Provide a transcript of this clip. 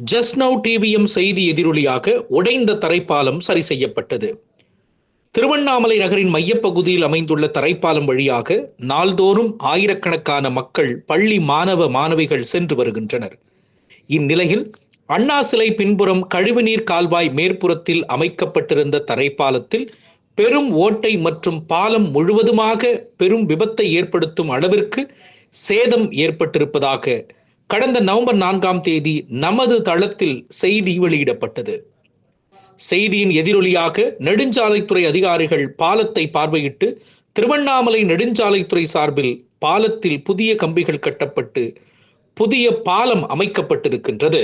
Just now TVM செய்தி எதிரொலியாக உடைந்த தரைப்பாலம் சரி செய்யப்பட்டது. திருவண்ணாமலை நகரின் மையப்பகுதியில் அமைந்துள்ள தரைப்பாலம் வழியாக நாள்தோறும் ஆயிரக்கணக்கான மக்கள் பள்ளி மாணவ மாணவிகள் சென்று வருகின்றனர். இந்நிலையில் அண்ணா சிலை பின்புறம் கழிவுநீர் கால்வாய் மேற்புறத்தில் அமைக்கப்பட்டிருந்த தரைப்பாலத்தில் பெரும் ஓட்டை மற்றும் பாலம் முழுவதுமாக பெரும் விபத்தை ஏற்படுத்தும் அளவிற்கு சேதம் ஏற்பட்டிருப்பதாக கடந்த நவம்பர் 4ஆம் தேதி நமது தளத்தில் செய்தி வெளியிடப்பட்டது. செய்தியின் எதிரொலியாக நெடுஞ்சாலைத்துறை அதிகாரிகள் பாலத்தை பார்வையிட்டு திருவண்ணாமலை நெடுஞ்சாலைத்துறை சார்பில் பாலத்தில் புதிய கம்பிகள் கட்டப்பட்டு புதிய பாலம் அமைக்கப்பட்டிருக்கின்றது.